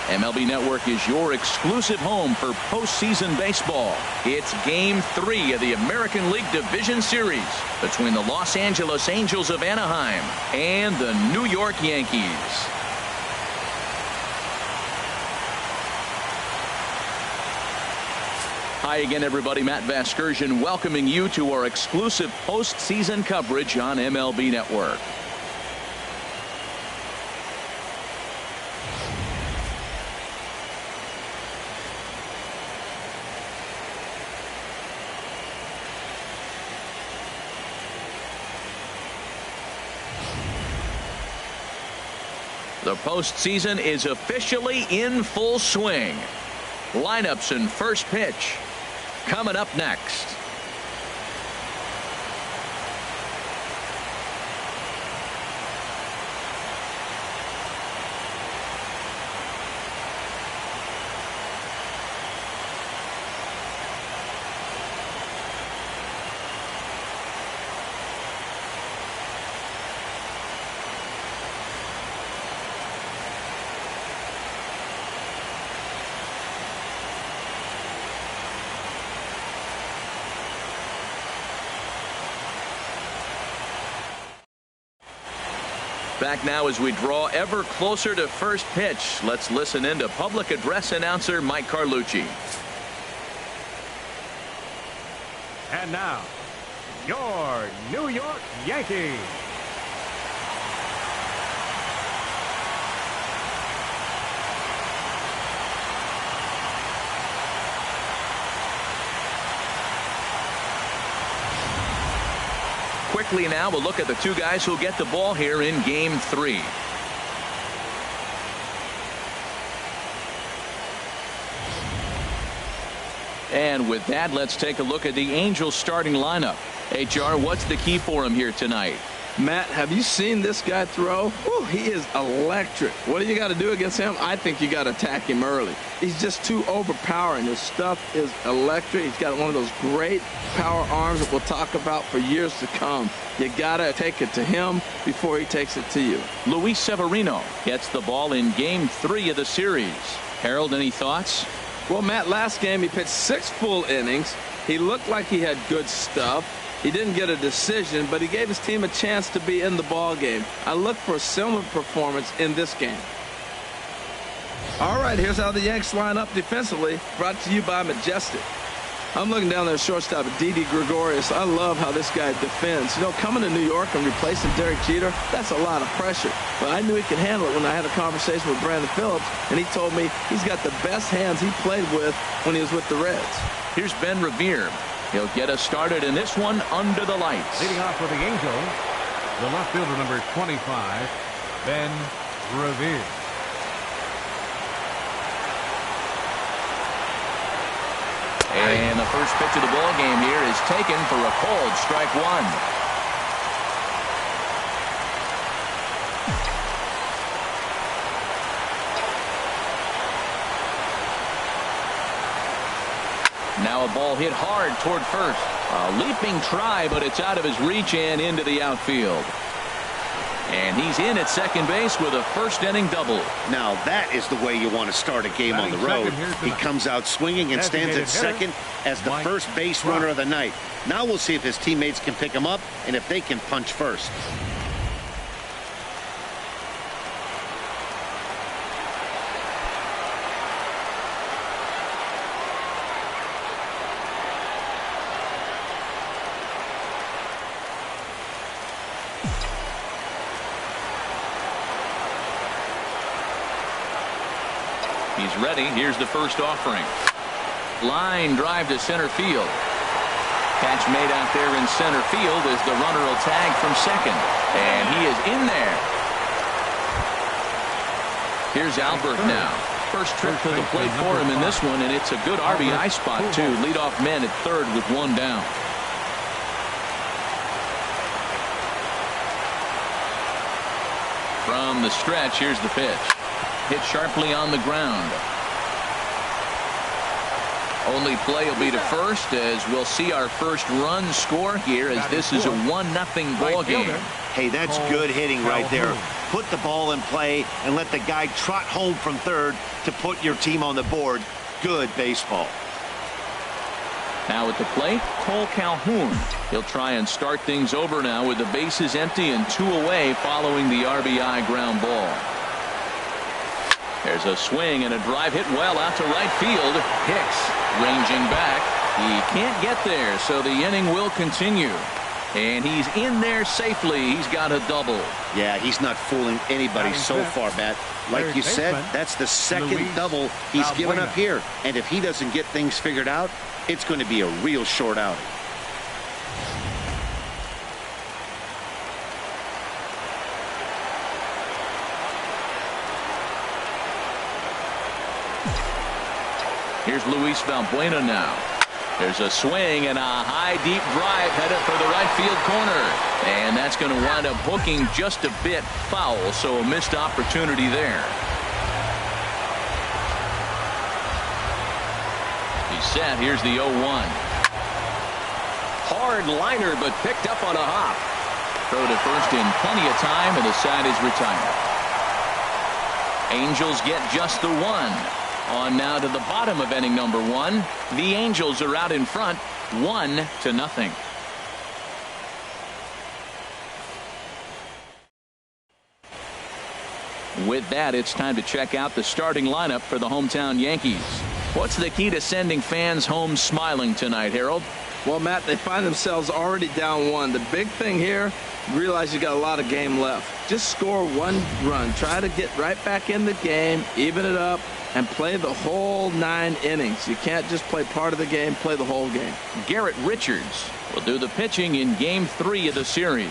MLB Network is your exclusive home for postseason baseball. It's Game 3 of the American League Division Series between the Los Angeles Angels of Anaheim and the New York Yankees. Hi again, everybody. Matt Vasgersian welcoming you to our exclusive postseason coverage on MLB Network. The postseason is officially in full swing. Lineups and first pitch coming up next. Back now as we draw ever closer to first pitch. Let's listen in to public address announcer Mike Carlucci. And now, your New York Yankees. Quickly now, we'll look at the two guys who'll get the ball here in Game 3. And with that, let's take a look at the Angels starting lineup. HR, what's the key for him here tonight? Matt, have you seen this guy throw? Whew, he is electric. What do you got to do against him? I think you got to attack him early. He's just too overpowering. His stuff is electric. He's got one of those great power arms that we'll talk about for years to come. You got to take it to him before he takes it to you. Luis Severino gets the ball in Game 3 of the series. Harold, any thoughts? Well, Matt, last game he pitched 6 full innings. He looked like he had good stuff. He didn't get a decision, but he gave his team a chance to be in the ball game. I look for a similar performance in this game. All right, here's how the Yanks line up defensively, brought to you by Majestic. I'm looking down there at shortstop at Didi Gregorius. I love how this guy defends. You know, coming to New York and replacing Derek Jeter, that's a lot of pressure. But I knew he could handle it when I had a conversation with Brandon Phillips, and he told me he's got the best hands he played with when he was with the Reds. Here's Ben Revere. He'll get us started in this one under the lights. Leading off for the Angels, the left fielder number 25, Ben Revere. And the first pitch of the ball game here is taken for a cold strike one. Now a ball hit hard toward first. A leaping try, but it's out of his reach and into the outfield. And he's in at second base with a first inning double. Now that is the way you want to start a game on the road. He comes out swinging and stands at second as the first base runner of the night. Now we'll see if his teammates can pick him up and if they can punch first. He's ready. Here's the first offering. Line drive to center field. Catch made out there in center field as the runner will tag from second. And he is in there. Here's Albert now. First trip to the plate for him in this one, and it's a good RBI spot, too. Leadoff man at third with one down. From the stretch, here's the pitch. Hit sharply on the ground. Only play will be to first as we'll see our first run score here as this is a 1-0 ball game. Hey, that's good hitting right there. put the ball in play, and let the guy trot home from third to put your team on the board. Good baseball. Now at the plate, Cole Calhoun. He'll try and start things over now with the bases empty and 2 away following the RBI ground ball. There's a swing and a drive hit well out to right field. Hicks ranging back. He can't get there, so the inning will continue. And he's in there safely. He's got a double. Yeah, he's not fooling anybody so far, Matt. Like you said, that's the second double he's given up here. And if he doesn't get things figured out, it's going to be a real short outing. Here's Luis Valbuena now. There's a swing and a high deep drive headed for the right field corner. And that's going to wind up hooking just a bit foul, so a missed opportunity there. He's set. Here's the 0-1. Hard liner, but picked up on a hop. Throw to first in plenty of time, and the side is retired. Angels get just the 1. On now to the bottom of inning number 1. The Angels are out in front, 1-0. With that, it's time to check out the starting lineup for the hometown Yankees. What's the key to sending fans home smiling tonight, Harold? Well, Matt, they find themselves already down 1. The big thing here, you realize you got a lot of game left. Just score 1 run. Try to get right back in the game, even it up, and play the whole 9 innings. You can't just play part of the game, play the whole game. Garrett Richards will do the pitching in Game 3 of the series.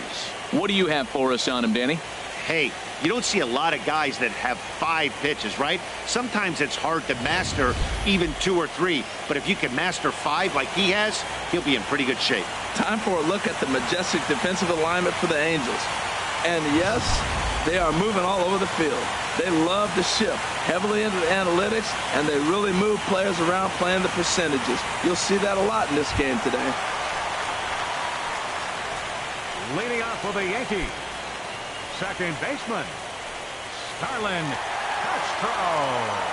What do you have for us on him, Danny? Hey, you don't see a lot of guys that have 5 pitches, right? Sometimes it's hard to master even 2 or 3. But if you can master 5 like he has, he'll be in pretty good shape. Time for a look at the majestic defensive alignment for the Angels. And yes, they are moving all over the field. They love to shift heavily into the analytics, and they really move players around playing the percentages. You'll see that a lot in this game today. Leading off for the Yankees, second baseman, Starlin Castro.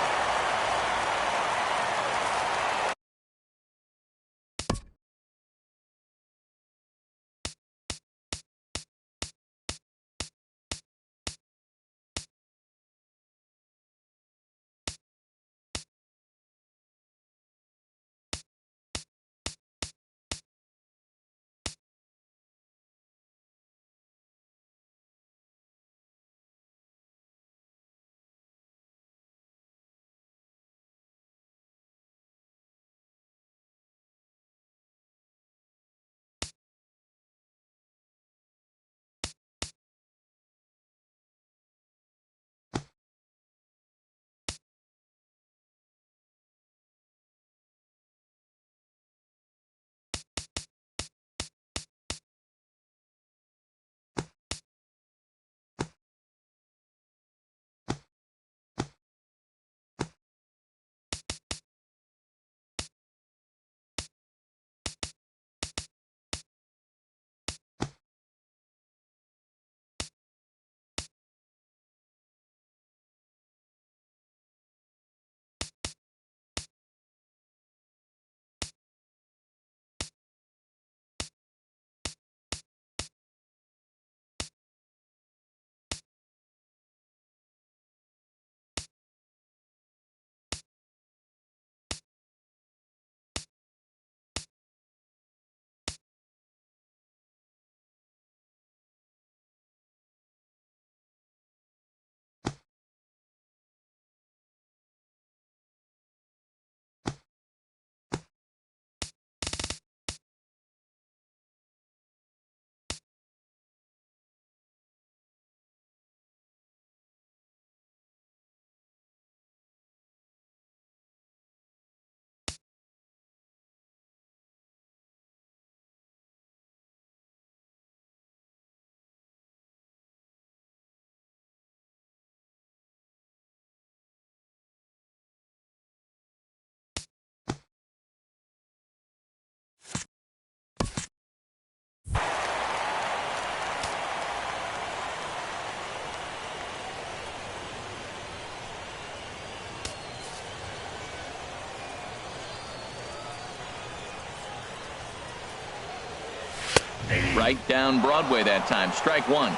Right down Broadway that time. Strike one.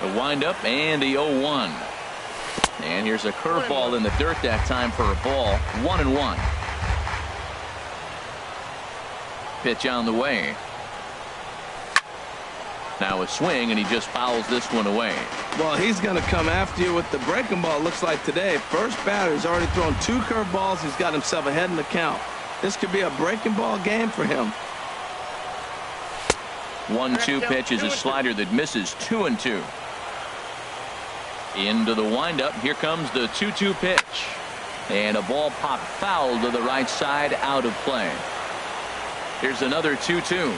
The windup and the 0-1. And here's a curveball in the dirt that time for a ball. 1-1. Pitch on the way. Now a swing, and he just fouls this one away. Well, he's going to come after you with the breaking ball, it looks like today. First batter, he's already thrown 2 curveballs. He's got himself ahead in the count. This could be a breaking ball game for him. 1-2 pitch is a slider that misses. 2-2. Into the windup. Here comes the 2-2 pitch. And a ball popped foul to the right side, out of play. Here's another 2-2.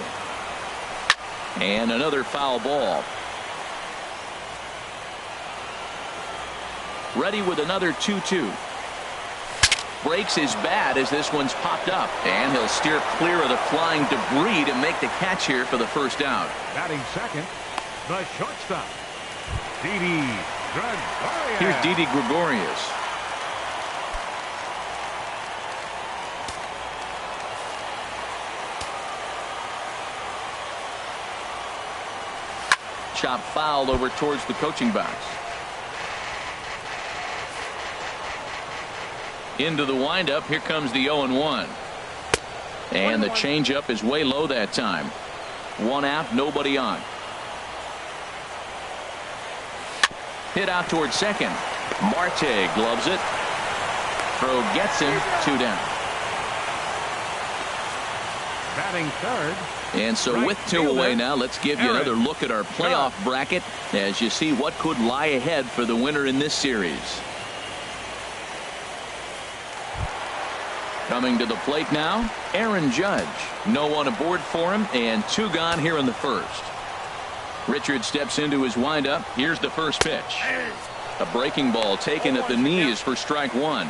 And another foul ball. Ready with another 2-2. Breaks his bat as this one's popped up. And he'll steer clear of the flying debris to make the catch here for the first out. Batting second, the shortstop, Didi Gregorius. Here's Didi Gregorius. Chop foul over towards the coaching box. Into the windup. Here comes the 0-1. And the changeup is way low that time. 1 out, nobody on. Hit out towards second. Marte gloves it. Throw gets him. 2 down. Batting third. And so with 2 away now, let's give you another look at our playoff bracket as you see what could lie ahead for the winner in this series. Coming to the plate now, Aaron Judge. No one aboard for him, and 2 gone here in the first. Richard steps into his windup. Here's the first pitch. A breaking ball taken at the knees for strike 1.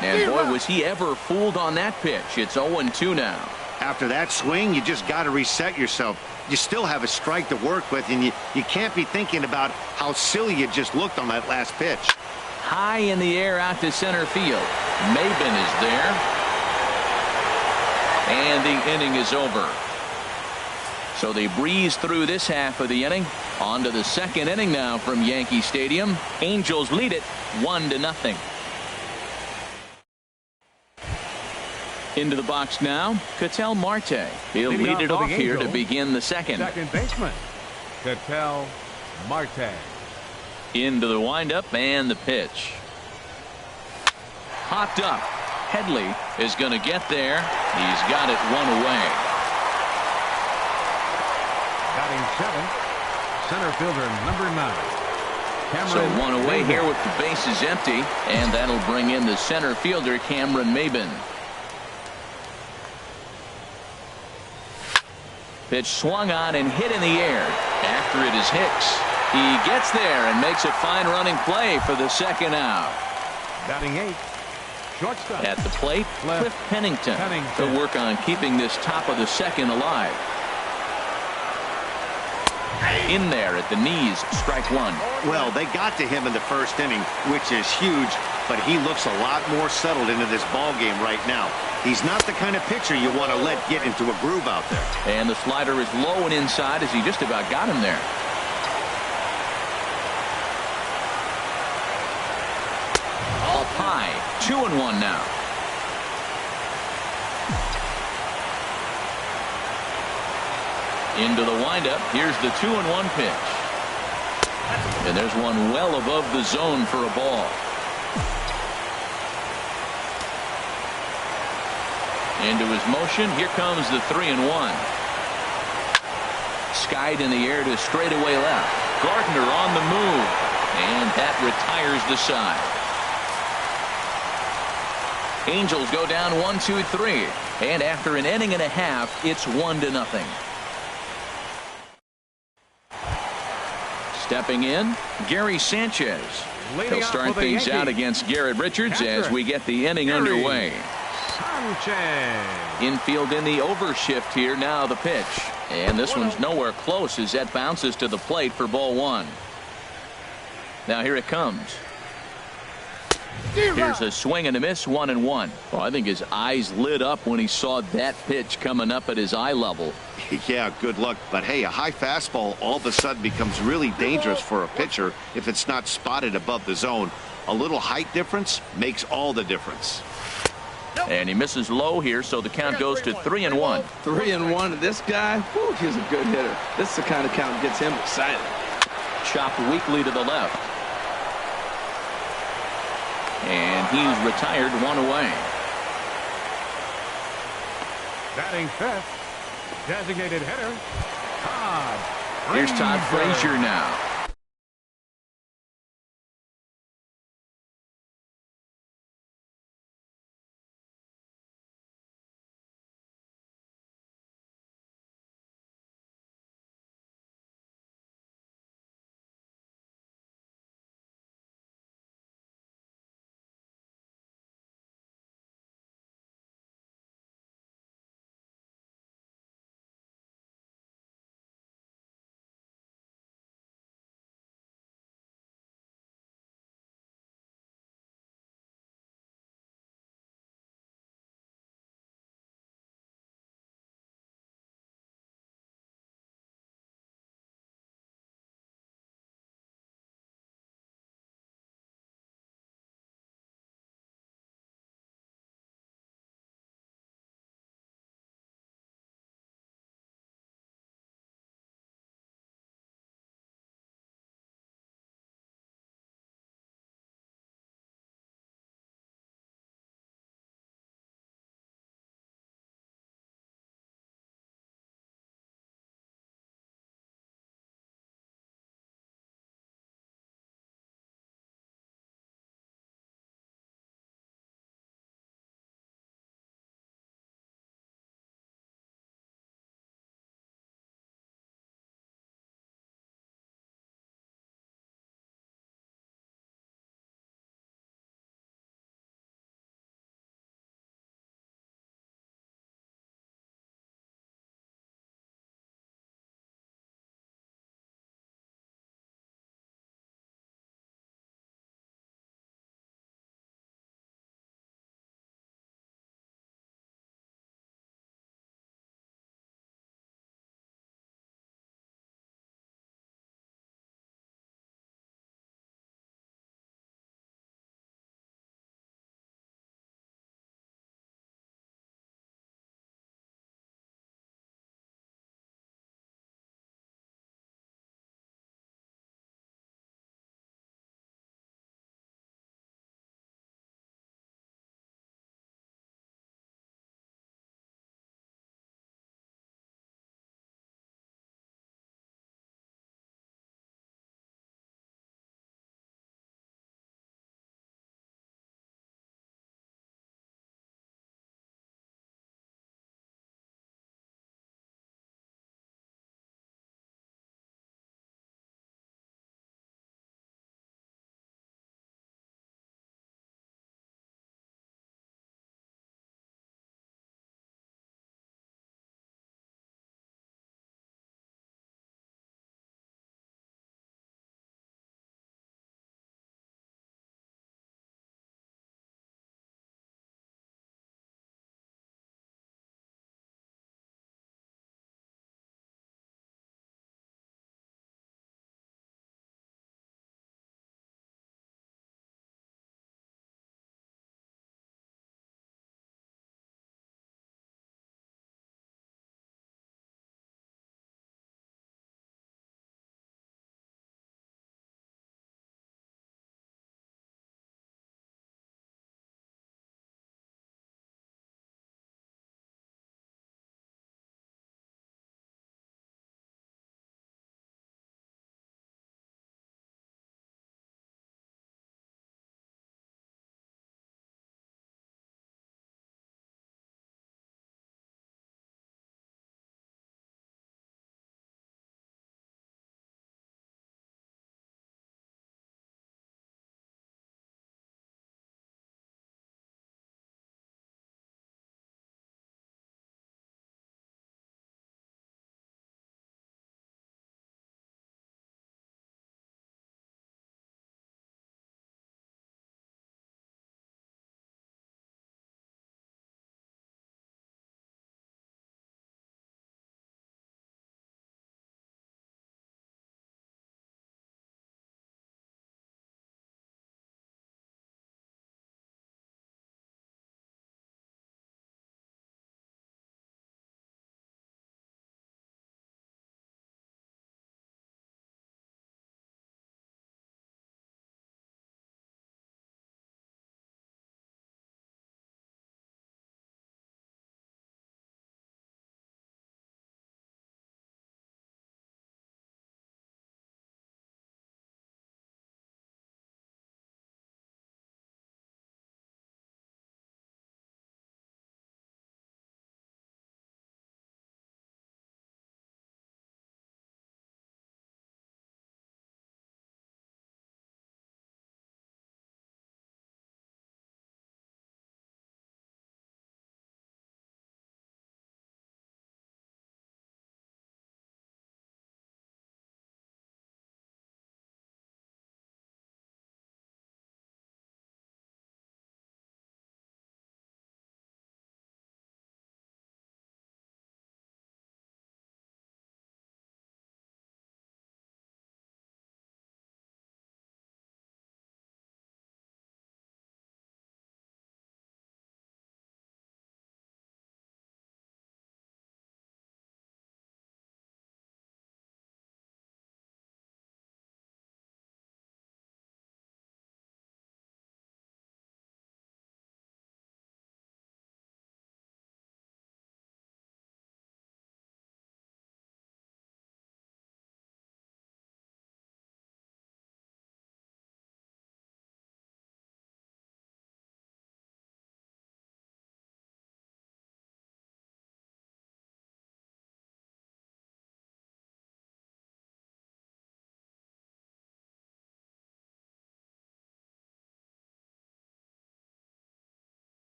And boy, was he ever fooled on that pitch. It's 0-2 now. After that swing, you just got to reset yourself. You still have a strike to work with, and you can't be thinking about how silly you just looked on that last pitch. High in the air out to center field. Maben is there. And the inning is over. So they breeze through this half of the inning. On to the second inning now from Yankee Stadium. Angels lead it 1-0. Into the box now, Ketel Marte. He'll lead it off here to begin the second. Second baseman, Ketel Marte. Into the windup and the pitch. Hopped up. Headley is going to get there. He's got it 1 away. Batting seventh, center fielder number 9. Cameron So 1 away Maben. here with the bases empty, and that'll bring in the center fielder Cameron Maben. Pitch swung on and hit in the air. After it is Hicks. He gets there and makes a fine running play for the second out. Batting 8th, shortstop. At the plate, Cliff Pennington. Pennington. To work on keeping this top of the second alive. In there at the knees, strike 1. Well, they got to him in the first inning, which is huge, but he looks a lot more settled into this ball game right now. He's not the kind of pitcher you want to let get into a groove out there. And the slider is low and inside as he just about got him there. Up high, 2-1 now. Into the windup. Here's the 2-1 pitch. And there's one well above the zone for a ball. Into his motion. Here comes the 3-1. Skied in the air to straightaway left. Gardner on the move. And that retires the side. Angels go down 1-2-3. And after an inning and a half, it's 1-0. Stepping in, Gary Sanchez. He'll start things out against Garrett Richards as we get the inning underway. Sanchez. Infield in the overshift here. Now the pitch. And this one's nowhere close as that bounces to the plate for ball 1. Now here it comes. Here's a swing and a miss, 1-1. Well, I think his eyes lit up when he saw that pitch coming up at his eye level. Yeah, good luck. But hey, a high fastball all of a sudden becomes really dangerous for a pitcher if it's not spotted above the zone. A little height difference makes all the difference. And he misses low here, so the count goes to 3-1. 3-1. This guy, whew, he's a good hitter. This is the kind of count that gets him excited. Chopped weakly to the left. And he's retired, 1 away. Batting fifth, designated hitter, Todd Here's Todd Frazier now.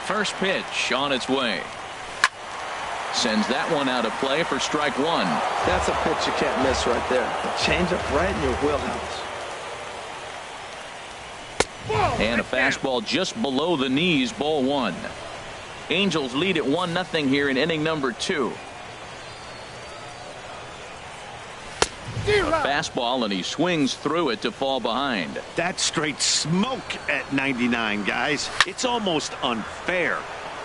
First pitch on its way. Sends that one out of play for strike one. That's a pitch you can't miss right there. A changeup right in your wheelhouse. And a fastball just below the knees, ball one. Angels lead at 1-0 here in inning number 2. A fastball, and he swings through it to fall behind. That's straight smoke at 99, guys. It's almost unfair.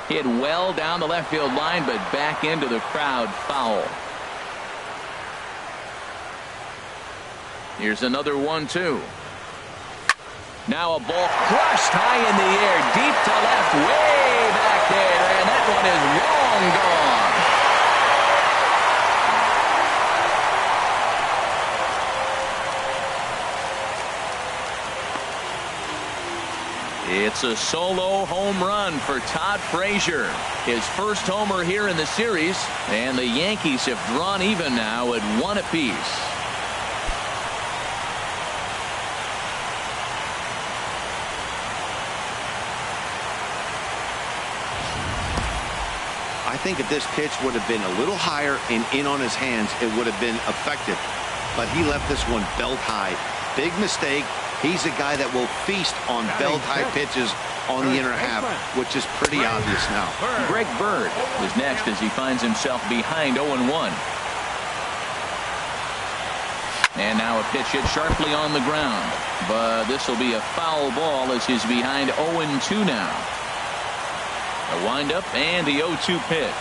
Hit well down the left field line, but back into the crowd, foul. Here's another 1-2. Now a ball crushed high in the air, deep to left, way back there, and that one is long gone. It's a solo home run for Todd Frazier. His first homer here in the series, and the Yankees have drawn even now at 1 apiece. I think if this pitch would have been a little higher and in on his hands, it would have been effective. But he left this one belt high. Big mistake. He's a guy that will feast on belt high pitches on the inner half, which is pretty obvious now. Greg Bird is next as he finds himself behind 0-1. And now a pitch hit sharply on the ground. But this will be a foul ball as he's behind 0-2 now. A windup and the 0-2 pitch.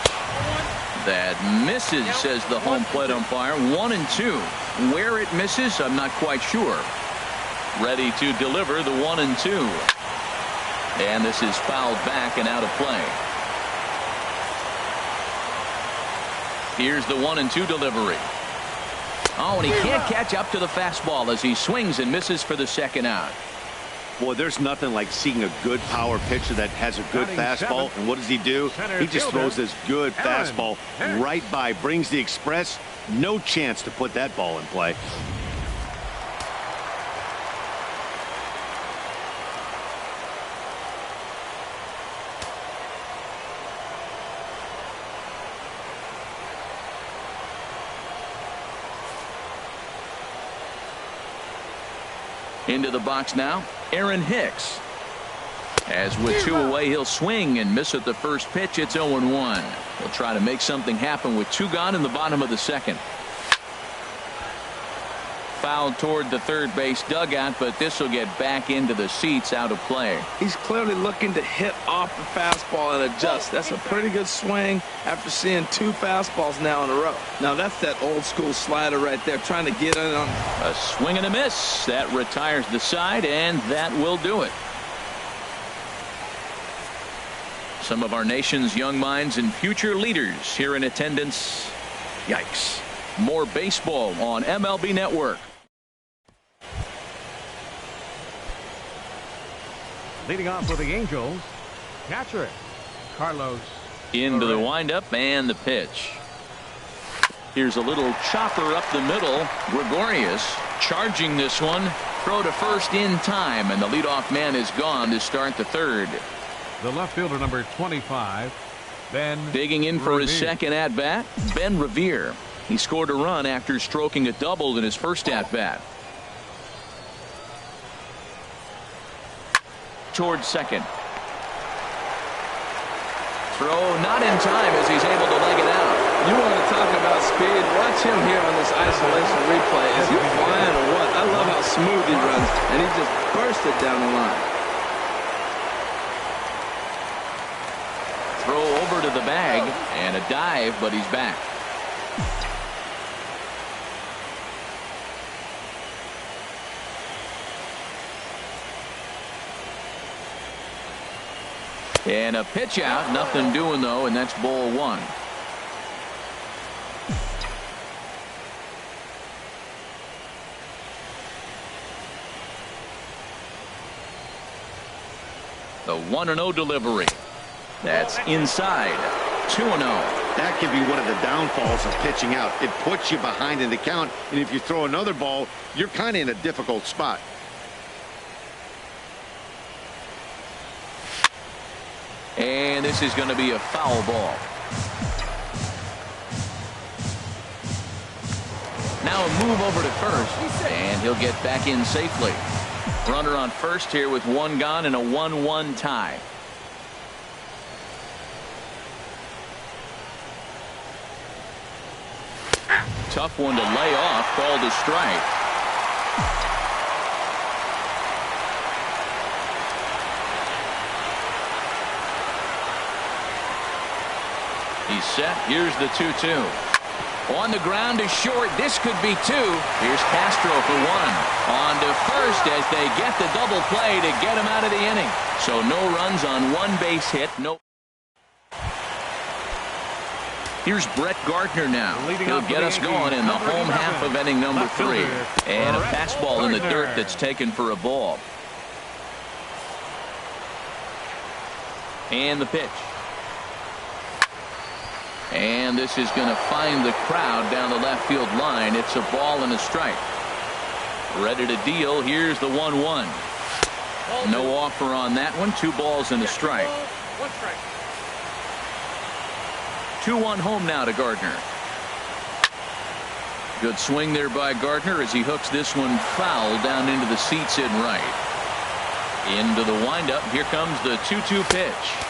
That misses, says the home plate umpire. 1-2. Where it misses, I'm not quite sure. Ready to deliver the 1-2. And this is fouled back and out of play. Here's the 1-2 delivery. Oh, and he can't catch up to the fastball as he swings and misses for the second out. Boy, there's nothing like seeing a good power pitcher that has a good fastball. And what does he do? He just throws this good fastball right by, brings the express. No chance to put that ball in play. Into the box now, Aaron Hicks. As with 2 away, he'll swing and miss at the first pitch. It's 0-1. He'll try to make something happen with 2 gone in the bottom of the second. Fouled toward the third base dugout, but this will get back into the seats, out of play. He's clearly looking to hit off the fastball and adjust. That's a pretty good swing after seeing 2 fastballs now in a row. Now that's that old school slider right there, trying to get in on. A swing and a miss. That retires the side, and that will do it. Some of our nation's young minds and future leaders here in attendance. Yikes. More baseball on MLB Network. Leading off for the Angels, catcher Carlos. Into the windup and the pitch. Here's a little chopper up the middle. Gregorius charging this one. Throw to first in time, and the leadoff man is gone to start the third. The left fielder, number 25, Ben. Digging in for his second at bat, Ben Revere. He scored a run after stroking a double in his first at bat. Towards second. Throw not in time as he's able to leg it out. You want to talk about speed? Watch him here on this isolation replay. Is he flying or what? I love how smooth he runs, and he just burst it down the line. Throw over to the bag and a dive, but he's back. And a pitch out, nothing doing though, and that's ball 1. The 1-0 delivery. That's inside. 2-0. That could be one of the downfalls of pitching out. It puts you behind in the count, and if you throw another ball, you're kind of in a difficult spot. And this is going to be a foul ball. Now a move over to first, and he'll get back in safely. Runner on first here with one gone and a 1-1 tie. Tough one to lay off, called a strike. He's set. Here's the 2-2. On the ground to short. This could be two. Here's Castro for one. On to first as they get the double play to get him out of the inning. So no runs on one base hit. No. Here's Brett Gardner now. He'll get us going in the home half of inning number 3. And a fastball in the dirt that's taken for a ball. And the pitch. And this is going to find the crowd down the left field line. It's a ball and a strike. Ready to deal. Here's the 1-1. No offer on that one. 2 balls and a strike. 2-1 home now to Gardner. Good swing there by Gardner as he hooks this one foul down into the seats in right. Into the windup. Here comes the 2-2 pitch.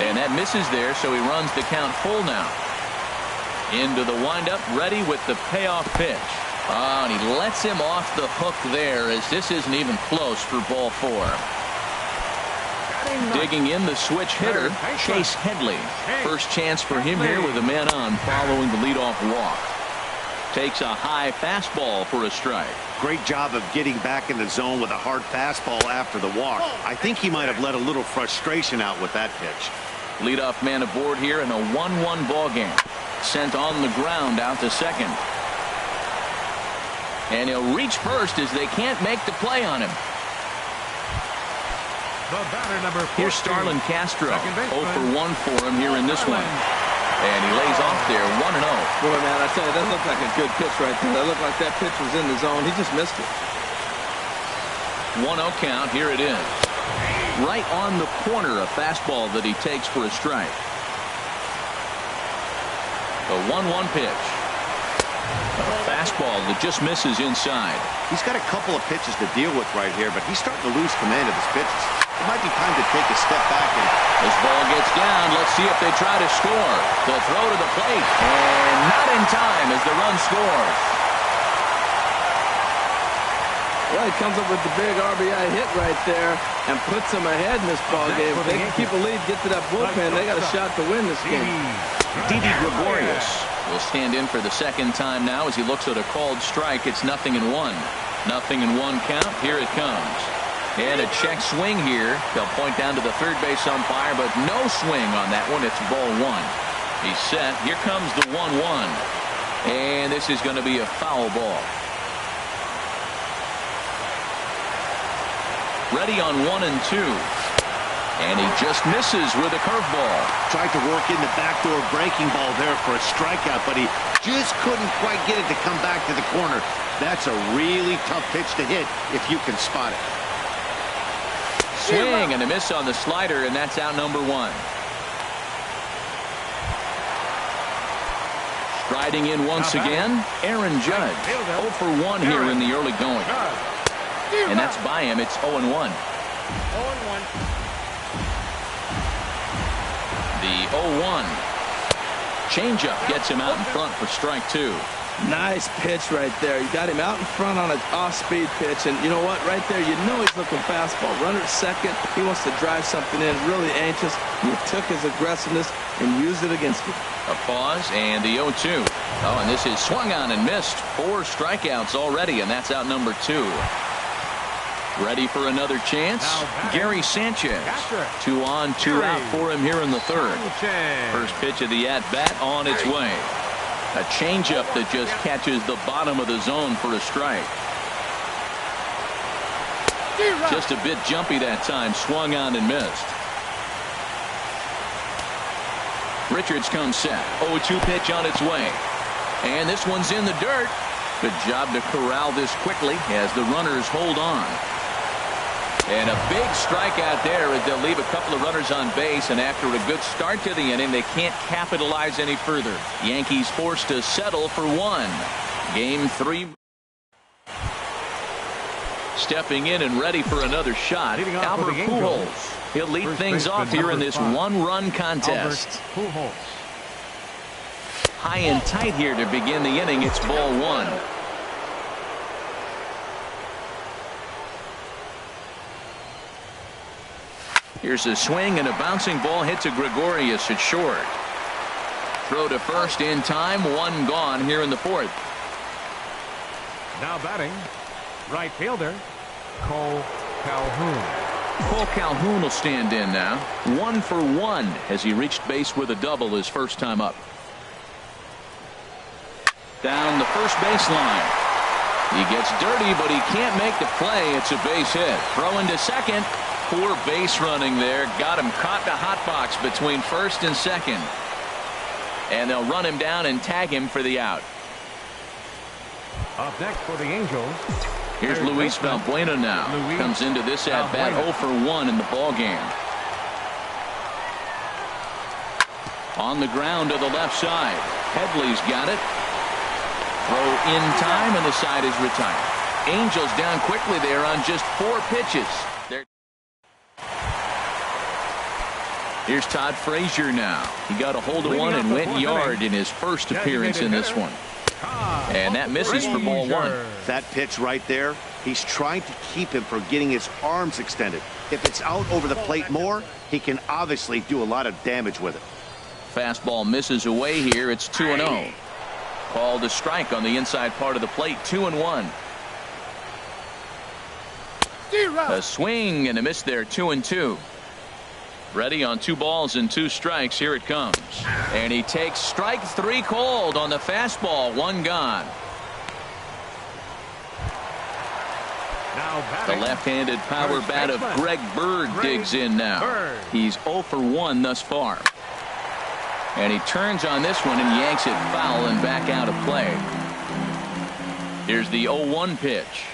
And that misses there, so he runs the count full now. Into the windup, ready with the payoff pitch. Oh, and he lets him off the hook there as this isn't even close for ball 4. Digging in the switch hitter, Chase Headley. First chance for him here with a man on following the leadoff walk. Takes a high fastball for a strike. Great job of getting back in the zone with a hard fastball after the walk. I think he might have let a little frustration out with that pitch. Leadoff man aboard here in a 1-1 ball game. Sent on the ground out to second. And he'll reach first as they can't make the play on him. The batter, number 14. Here's Starlin Castro. 0 for 1 for him here in this one. And he lays off there 1-0. Boy, man, I tell you, that looked like a good pitch right there. That looked like that pitch was in the zone. He just missed it. 1-0 count. Here it is. Right on the corner, a fastball that he takes for a strike. The 1-1 pitch. A fastball that just misses inside. He's got a couple of pitches to deal with right here, but he's starting to lose command of his pitches. It might be time to take a step back. And this ball gets down. Let's see if they try to score. The throw to the plate. And not in time as the run scores. Well, he comes up with the big RBI hit right there and puts them ahead in this ball game. If they can keep a lead, get to that bullpen, they got a shot to win this game. Didi Gregorius will stand in for the second time now as he looks at a called strike. It's 0-1. 0-1 count. Here it comes. And a check swing here. They'll point down to the third base umpire, but no swing on that one. It's ball 1. He's set. Here comes the 1-1. And this is going to be a foul ball. Ready on 1 and 2. And he just misses with a curveball. Tried to work in the backdoor breaking ball there for a strikeout, but he just couldn't quite get it to come back to the corner. That's a really tough pitch to hit if you can spot it. Swing and a miss on the slider, and that's out number 1. Striding in once again, Aaron Judge. 0 for 1 here in the early going. And that's by him. It's 0-1. 0-1. The 0-1. Changeup gets him out in front for strike 2. Nice pitch right there. You got him out in front on an off-speed pitch, and you know what? Right there, you know he's looking fastball. Runner at second. He wants to drive something in. Really anxious. You took his aggressiveness and used it against him. A pause and the 0-2. Oh, and this is swung on and missed. 4 strikeouts already, and that's out number 2. Ready for another chance. Gary Sanchez. 2 on, 2 out for him here in the third. First pitch of the at-bat on its way. A changeup that just catches the bottom of the zone for a strike. Just a bit jumpy that time. Swung on and missed. Richards comes set. 0-2 pitch on its way. And this one's in the dirt. Good job to corral this quickly as the runners hold on. And a big strikeout there as they'll leave a couple of runners on base, and after a good start to the inning, they can't capitalize any further. Yankees forced to settle for one. Game 3. Stepping in and ready for another shot, Albert Pujols. He'll lead things off here in this one-run contest. High and tight here to begin the inning. It's ball 1. Here's a swing and a bouncing ball hit to Gregorius at short. Throw to first in time. One gone here in the 4th. Now batting, right fielder, Cole Calhoun. Cole Calhoun will stand in now. 1 for 1 as he reached base with a double his first time up. Down the first baseline. He gets dirty, but he can't make the play. It's a base hit. Throw into second. Poor base running there. Got him caught in a hot box between first and second. And they'll run him down and tag him for the out. Up next for the Angels. Here's Luis Valbuena now. Comes into this at bat 0 for 1 in the ball game. On the ground to the left side. Headley's got it. Throw in time, and the side is retired. Angels down quickly there on just 4 pitches. Here's Todd Frazier now. He got a hold of one and went yard in his first appearance in this one. And that misses for ball 1. That pitch right there, he's trying to keep him from getting his arms extended. If it's out over the plate more, he can obviously do a lot of damage with it. Fastball misses away here. It's 2-0. Called a strike on the inside part of the plate. 2-1. A swing and a miss there. 2-2. Ready on 2 balls and 2 strikes. Here it comes. And he takes strike 3 called on the fastball. 1 gone. The left-handed power bat of Greg Bird digs in now. He's 0 for 1 thus far. And he turns on this one and yanks it foul and back out of play. Here's the 0-1 pitch.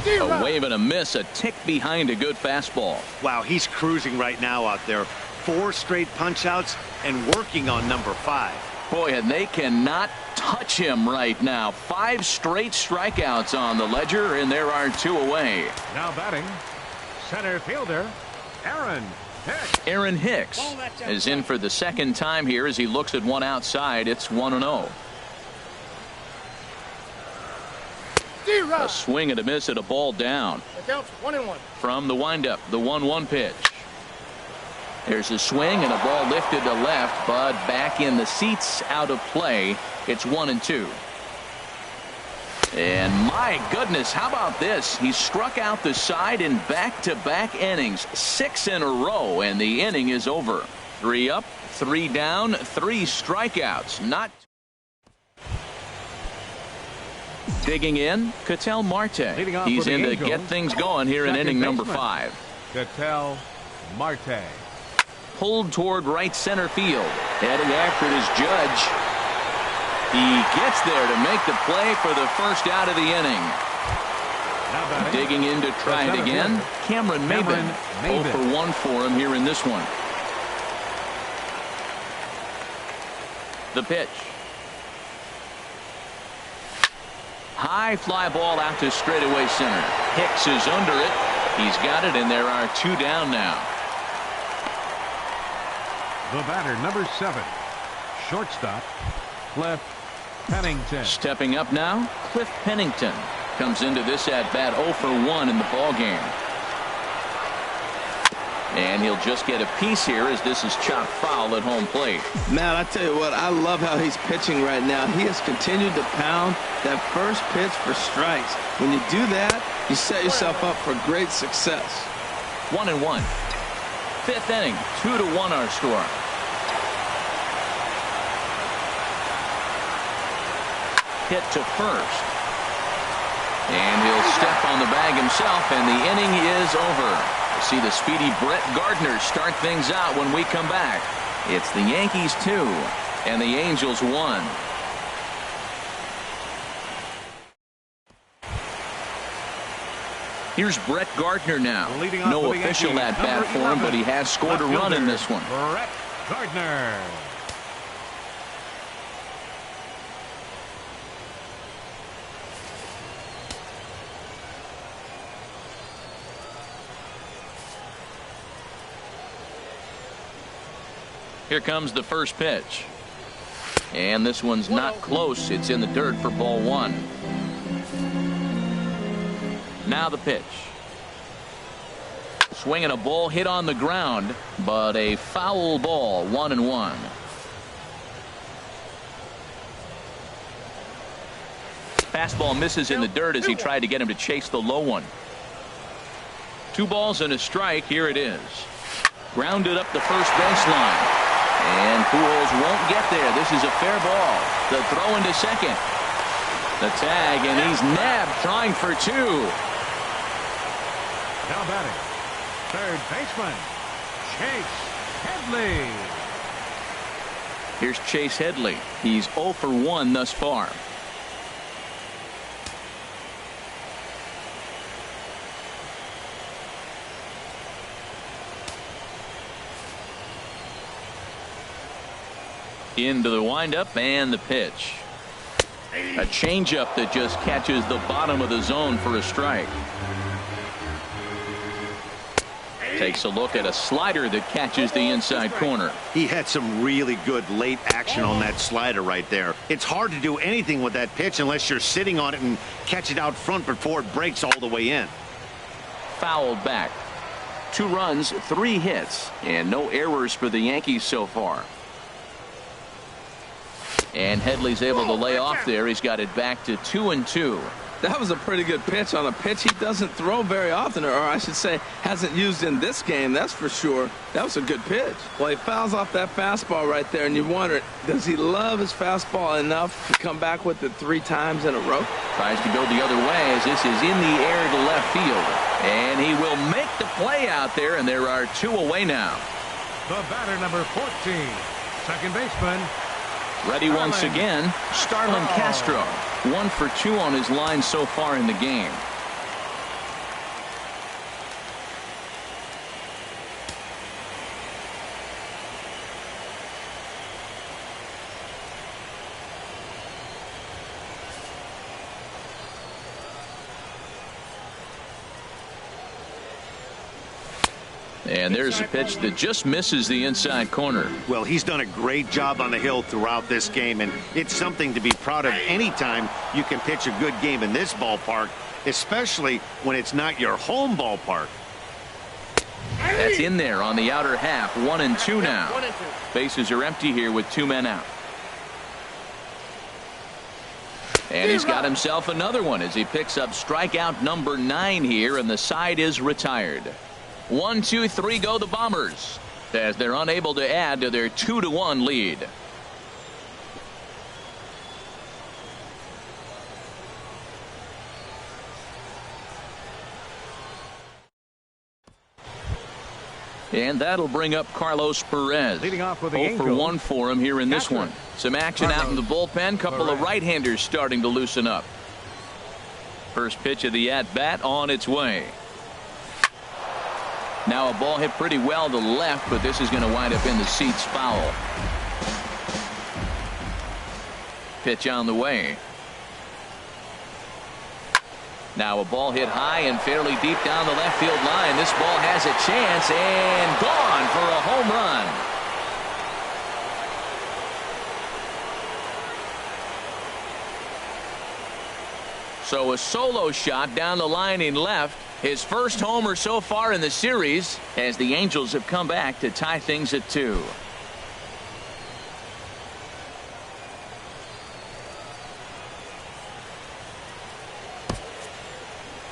A wave and a miss, a tick behind a good fastball. Wow, he's cruising right now out there. 4 straight punch-outs and working on number 5. Boy, and they cannot touch him right now. 5 straight strikeouts on the ledger, and there are 2 away. Now batting, center fielder, Aaron Hicks. Aaron Hicks is in for the second time here as he looks at one outside. It's 1-0. A swing and a miss at a ball down. From the windup, the 1-1 pitch. There's a swing and a ball lifted to left, but back in the seats, out of play. It's 1-2. And my goodness, how about this? He struck out the side in back-to-back innings, 6 in a row, and the inning is over. 3 up, 3 down, 3 strikeouts. Not digging in, Ketel Marte. He's in to get things going here in inning number 5. Ketel Marte. Pulled toward right center field. Heading after it is Judge. He gets there to make the play for the first out of the inning. Digging in to try it again, Cameron Maybin. 0 for 1 for him here in this one. The pitch. High fly ball out to straightaway center. Hicks is under it. He's got it, and there are 2 down now. The batter, number 7, shortstop, Cliff Pennington. Stepping up now, Cliff Pennington comes into this at bat 0 for 1 in the ball game. And he'll just get a piece here as this is chopped foul at home plate. Man, I tell you what, I love how he's pitching right now. He has continued to pound that first pitch for strikes. When you do that, you set yourself up for great success. 1-1. 5th inning, 2-1 our score. Hit to first. And he'll step on the bag himself, and the inning is over. See the speedy Brett Gardner start things out when we come back. It's the Yankees 2 and the Angels 1. Here's Brett Gardner now. No official at bat for him, but he has scored a run in this one. Brett Gardner. Here comes the first pitch. And this one's not close. It's in the dirt for ball one. Now the pitch. Swinging a ball hit on the ground, but a foul ball, 1-1. Fastball misses in the dirt as he tried to get him to chase the low one. 2 balls and a strike. Here it is. Grounded up the first baseline. And Pujols won't get there. This is a fair ball. The throw into second. The tag, and he's nabbed trying for 2. Now batting, third baseman, Chase Headley. Here's Chase Headley. He's 0 for 1 thus far. Into the windup and the pitch. A changeup that just catches the bottom of the zone for a strike. Takes a look at a slider that catches the inside corner. He had some really good late action on that slider right there. It's hard to do anything with that pitch unless you're sitting on it and catch it out front before it breaks all the way in. Fouled back. 2 runs, 3 hits, and no errors for the Yankees so far. And Headley's able to lay off there. He's got it back to 2-2. That was a pretty good pitch on a pitch he doesn't throw very often, or I should say hasn't used in this game, that's for sure. That was a good pitch. Well, he fouls off that fastball right there, and you wonder, does he love his fastball enough to come back with it 3 times in a row? Tries to go the other way as this is in the air to left field. And he will make the play out there, and there are 2 away now. The batter, number 14, second baseman. Ready once again, Starlin Castro. 1 for 2 on his line so far in the game. And there's a pitch that just misses the inside corner. Well, he's done a great job on the hill throughout this game, and it's something to be proud of anytime you can pitch a good game in this ballpark, especially when it's not your home ballpark. That's in there on the outer half. 1-2 now. Bases are empty here with 2 men out. And he's got himself another one as he picks up strikeout number 9 here, and the side is retired. 1, 2, 3 go the Bombers as they're unable to add to their 2-1 lead. And that'll bring up Carlos Perez. Leading off with the 0 for 1 for him here in this one. Some action out in the bullpen. Couple of right-handers starting to loosen up. First pitch of the at-bat on its way. Now a ball hit pretty well to left, but this is going to wind up in the seats foul. Pitch on the way. Now a ball hit high and fairly deep down the left field line. This ball has a chance and gone for a home run. So a solo shot down the line in left. His first homer so far in the series as the Angels have come back to tie things at 2.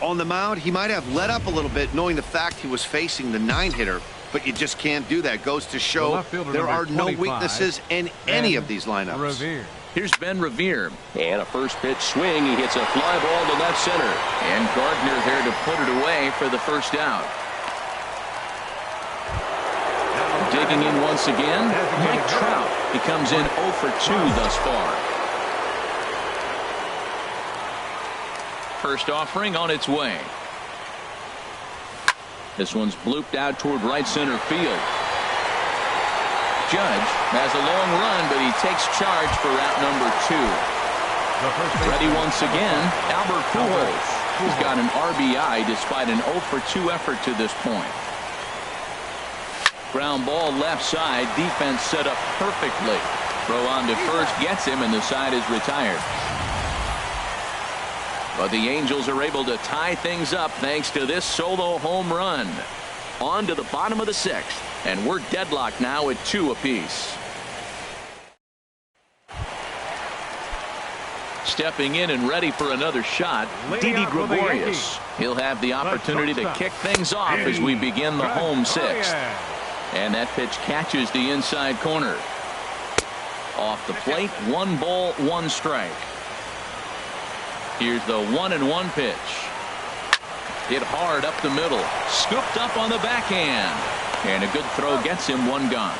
On the mound, he might have let up a little bit knowing the fact he was facing the 9-hitter, but you just can't do that. Goes to show there are no weaknesses in any of these lineups. Revere. Here's Ben Revere. And a first pitch swing. He hits a fly ball to left center. And Gardner there to put it away for the first out. Digging in once again, Mike Trout. He comes in 0 for 2 thus far. First offering on its way. This one's blooped out toward right center field. Judge has a long run, but he takes charge for route number 2. Ready once again, Albert Pujols. He's got an RBI despite an 0 for 2 effort to this point. Ground ball left side. Defense set up perfectly. Throw on to first gets him, and the side is retired. But the Angels are able to tie things up thanks to this solo home run. On to the bottom of the 6th, and we're deadlocked now at 2 apiece. Stepping in and ready for another shot, Didi Gregorius. He'll have the opportunity to kick things off as we begin the home 6th. And that pitch catches the inside corner. Off the plate, 1 ball, 1 strike. Here's the 1-1 pitch. Hit hard up the middle. Scooped up on the backhand. And a good throw gets him 1 gone.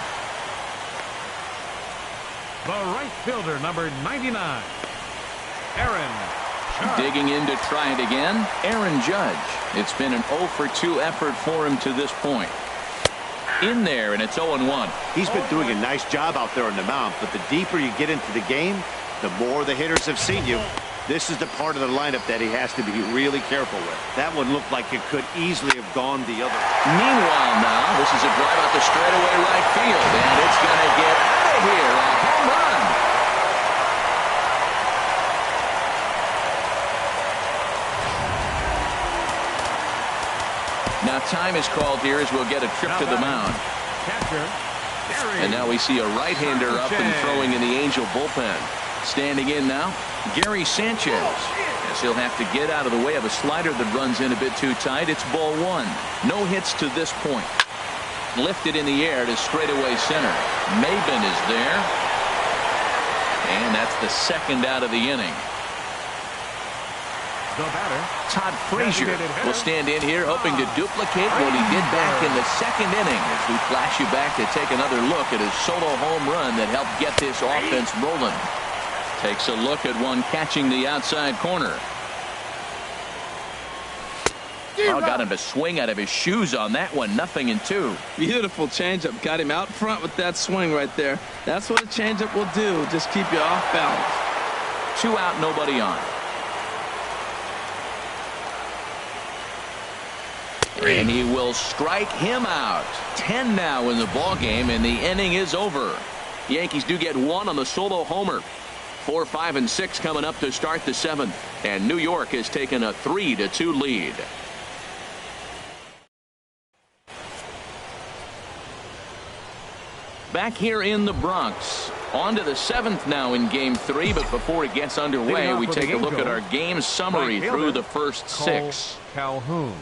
The right fielder, number 99, Aaron Judge. Digging in to try it again, Aaron Judge. It's been an 0 for 2 effort for him to this point. In there, and it's 0-1. He's been doing a nice job out there on the mound, but the deeper you get into the game, the more the hitters have seen you. This is the part of the lineup that he has to be really careful with. That one looked like it could easily have gone the other. Meanwhile now, this is a drive out the straightaway right field, and it's going to get out of here. A home run. Now time is called here as we'll get a trip to the mound. And now we see a right-hander up and throwing in the Angel bullpen. Standing in now, Gary Sanchez. As he'll have to get out of the way of a slider that runs in a bit too tight. It's ball 1. No hits to this point. Lifted in the air to straightaway center. Maben is there. And that's the 2nd out of the inning. The batter, Todd Frazier will stand in here hoping to duplicate what he did back in the 2nd inning as we flash you back to take another look at his solo home run that helped get this offense rolling. Takes a look at one catching the outside corner. Oh, got him to swing out of his shoes on that one. 0-2. Beautiful changeup. Got him out front with that swing right there. That's what a changeup will do. Just keep you off balance. 2 out, nobody on. And he will strike him out. 10 now in the ball game, and the inning is over. Yankees do get 1 on the solo homer. 4, 5, and 6 coming up to start the 7th. And New York has taken a 3-2 lead. Back here in the Bronx. On to the 7th now in Game 3, but before it gets underway, we take a look at our game summary through the first 6. Calhoun.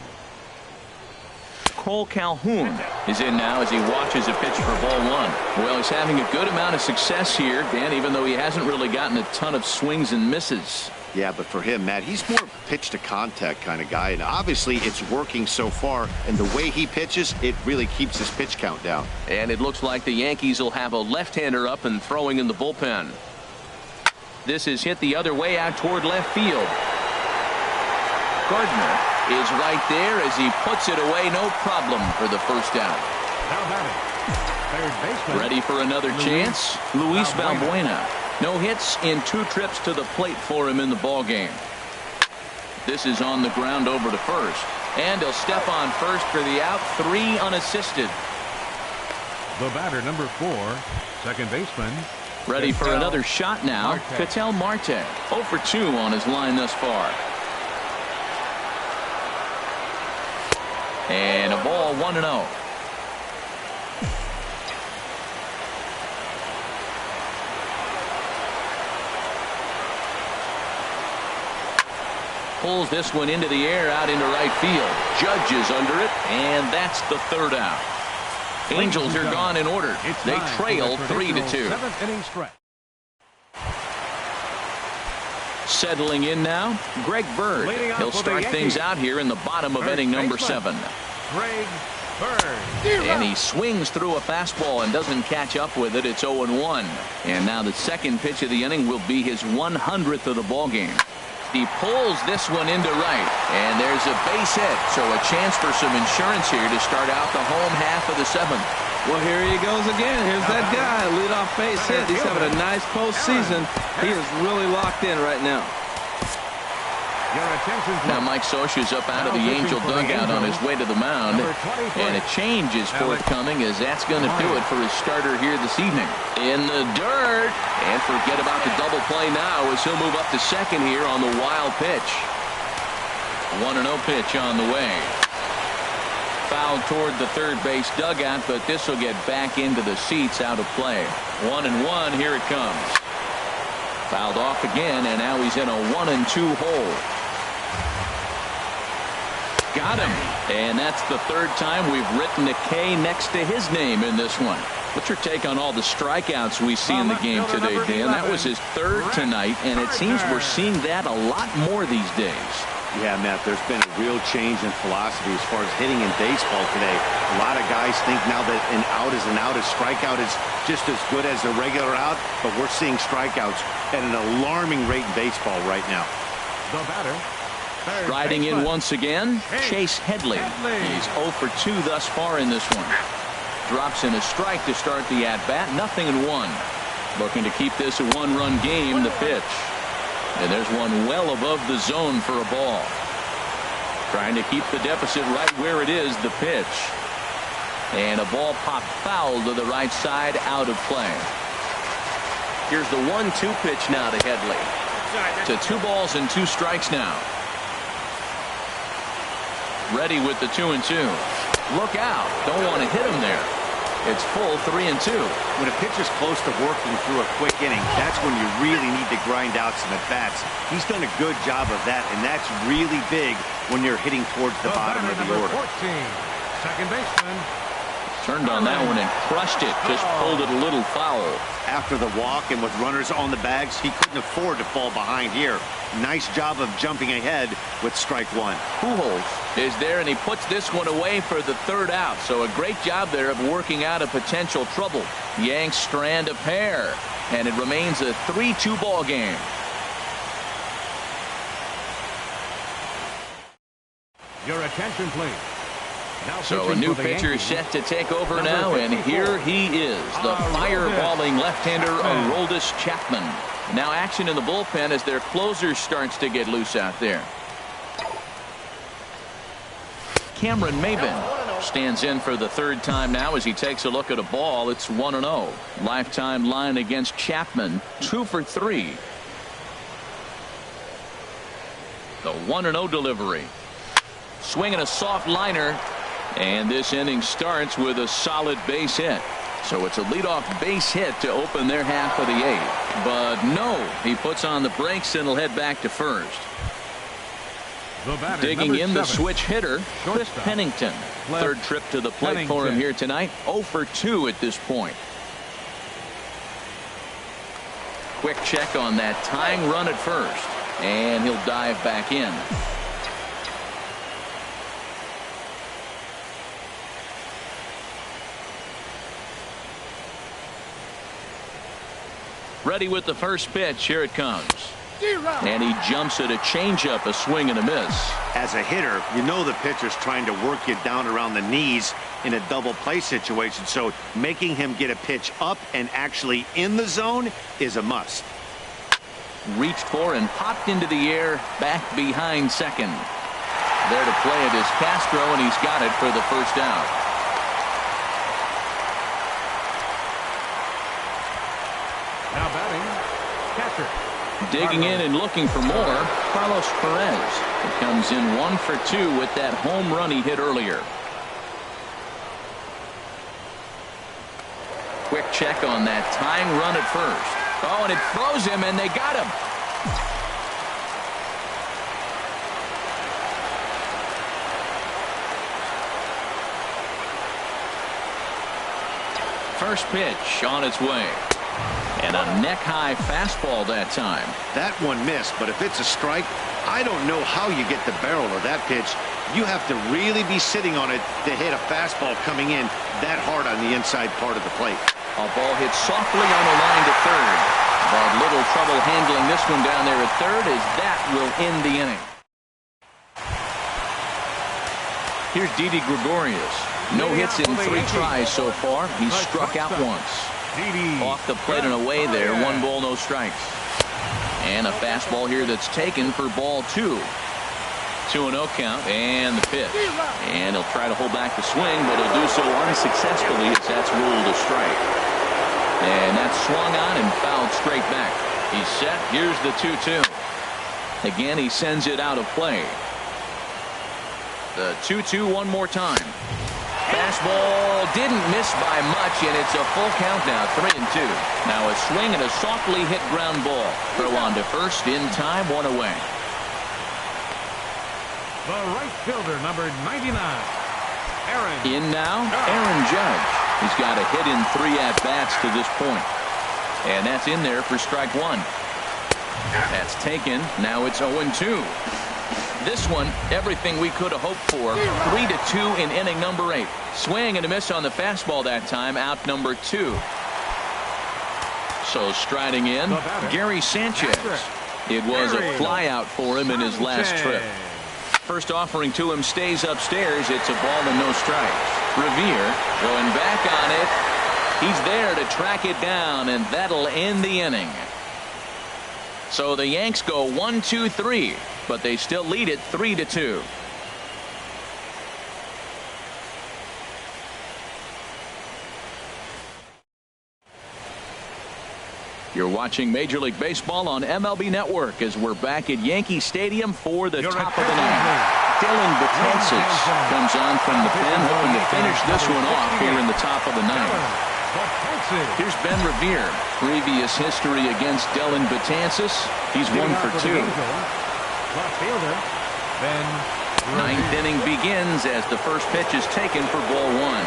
Cole Calhoun is in now as he watches a pitch for ball 1. Well, he's having a good amount of success here, Dan, even though he hasn't really gotten a ton of swings and misses. Yeah, but for him, Matt, he's more pitch to contact kind of guy, and obviously it's working so far, and the way he pitches, it really keeps his pitch count down. And it looks like the Yankees will have a left-hander up and throwing in the bullpen. This is hit the other way out toward left field. Gardner is right there as he puts it away, no problem for the first out. Now batting, third baseman. Ready for another chance? Luis Valbuena. No hits in 2 trips to the plate for him in the ball game. This is on the ground over to first, and he'll step on first for the out. 3 unassisted. The batter, number 4, second baseman. Ready for another shot now. Ketel Marte. 0 for 2 on his line thus far. And a ball, 1-0. Pulls this one into the air out into right field. Judge is under it, and that's the 3rd out. Angels are gone in order. They trail 3-2. 7th inning stretch. Settling in now, Greg Bird. He'll start things out here in the bottom of inning number 7. Greg Bird. And he swings through a fastball and doesn't catch up with it. It's 0-1. And now the second pitch of the inning will be his 100th of the ball game. He pulls this one into right, and there's a base hit, so a chance for some insurance here to start out the home half of the seventh. Well, here he goes again. Here's that guy, leadoff base hit. He's having a nice postseason. He is really locked in right now. Now Mike Scioscia's up out of the Angel dugout on his way to the mound, and a change is forthcoming, as that's going to do it for his starter here this evening. In the dirt, and forget about the double play now as he'll move up to second here on the wild pitch. 1-0 pitch on the way. Foul toward the third base dugout, but this will get back into the seats, out of play. 1-1, here it comes. Fouled off again, and now he's in a 1-2 hole. Got him. And that's the third time we've written a K next to his name in this one. What's your take on all the strikeouts we see in the game today, Dan? That was his third tonight, and it seems we're seeing that a lot more these days. Yeah, Matt, there's been a real change in philosophy as far as hitting in baseball today. A lot of guys think now that an out is an out, a strikeout is just as good as a regular out, but we're seeing strikeouts at an alarming rate in baseball right now. The batter, Riding in once again, Chase Headley. He's 0 for 2 thus far in this one. Drops in a strike to start the at-bat. 0-1. Looking to keep this a one-run game. The pitch. And there's one well above the zone for a ball. Trying to keep the deficit right where it is. The pitch. And a ball popped foul to the right side, out of play. Here's the 1-2 pitch now to Headley. To 2 balls and 2 strikes now. Ready with the 2-2. Look out. Don't want to hit him there. It's full 3-2. When a pitcher's close to working through a quick inning, that's when you really need to grind out some at-bats. He's done a good job of that, and that's really big when you're hitting towards the bottom of the order. 14, second baseman. Turned on that one and crushed it. Just pulled it a little foul. After the walk and with runners on the bags, he couldn't afford to fall behind here. Nice job of jumping ahead with strike one. Pujols is there, and he puts this one away for the third out. So a great job there of working out a potential trouble. Yanks strand a pair, and it remains a 3-2 ball game. Your attention, please. So a new pitcher is set to take over now, and here he is, the fireballing left-hander Aroldis Chapman. Now action in the bullpen as their closer starts to get loose out there. Cameron Maybin stands in for the third time now as he takes a look at a ball. It's 1-0. Lifetime line against Chapman, 2 for 3. The 1-0 delivery. Swinging a soft liner. And this inning starts with a solid base hit. So it's a leadoff base hit to open their half of the 8th. But no, he puts on the brakes and will head back to first. Digging in the switch hitter, Chris Pennington. Third trip to the plate for him here tonight. 0 for 2 at this point. Quick check on that tying run at first. And he'll dive back in. Ready with the first pitch. Here it comes. And he jumps at a changeup, a swing and a miss. As a hitter, you know the pitcher's trying to work you down around the knees in a double play situation. So making him get a pitch up and actually in the zone is a must. Reached for and popped into the air back behind second. There to play it is Castro, and he's got it for the first out. Now batting, catcher. Digging in and looking for more, Carlos Perez. It comes in 1 for 2 with that home run he hit earlier. Quick check on that tying run at first. Oh, and it throws him, and they got him. First pitch on its way. And a neck-high fastball that time. That one missed, but if it's a strike, I don't know how you get the barrel of that pitch. You have to really be sitting on it to hit a fastball coming in that hard on the inside part of the plate. A ball hit softly on the line to third. Had little trouble handling this one down there at third, as that will end the inning. Here's Didi Gregorius. No hits in 3 tries so far. He's struck out once. Off the plate and away there. 1 ball, no strikes. And a fastball here that's taken for ball 2. 2-0 count, and the pitch. And he'll try to hold back the swing, but he'll do so unsuccessfully as that's ruled a strike. And that's swung on and fouled straight back. He's set. Here's the 2-2. Again, he sends it out of play. The 2-2 one more time. Fastball didn't miss by much, and it's a full count now, 3-2. Now a swing and a softly hit ground ball. Throw on to first in time, 1 away. The right fielder, number 99, Aaron. In now, Aaron Judge. He's got a hit in 3 at-bats to this point. And that's in there for strike 1. That's taken. Now it's 0-2. This one, everything we could have hoped for. 3-2 in inning number 8. Swing and a miss on the fastball that time. Out number 2. So striding in, Gary Sanchez. It was a fly out for him in his last trip. First offering to him stays upstairs. It's a ball and no strikes. Revere going back on it. He's there to track it down, and that'll end the inning. So the Yanks go 1-2-3, but they still lead it 3-2. You're watching Major League Baseball on MLB Network as we're back at Yankee Stadium for the top of the ninth. Dellin Betances comes on from the pen, hoping to finish this one off here in the top of the ninth. Here's Ben Revere. Previous history against Dellin Betances. He's 1 for 2. Ninth inning begins as the first pitch is taken for ball 1.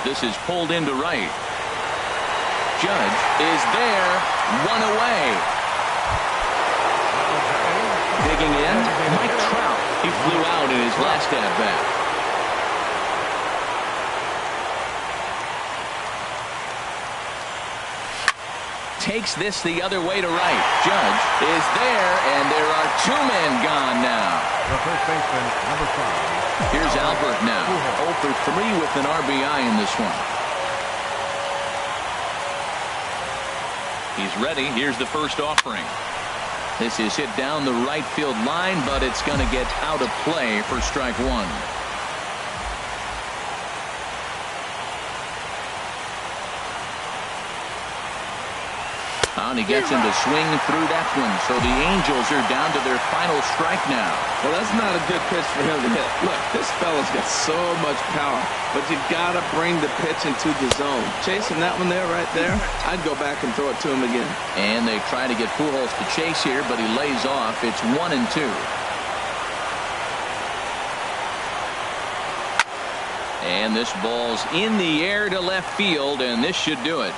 This is pulled into right. Judge is there. 1 away. Digging in, Mike Trout. He flew out in his last at-bat. Takes this the other way to right. Judge is there, and there are 2 men gone now. The first baseman, number 5. Here's Albert now. 0 for 3 with an RBI in this one. He's ready. Here's the first offering. This is hit down the right field line, but it's going to get out of play for strike 1. And he gets him to swing through that one. So the Angels are down to their final strike now. Well, that's not a good pitch for him to hit. Look, this fella's got so much power, but you got to bring the pitch into the zone. Chasing that one there, right there, I'd go back and throw it to him again. And they try to get Pujols to chase here, but he lays off. It's 1-2. And this ball's in the air to left field, and this should do it.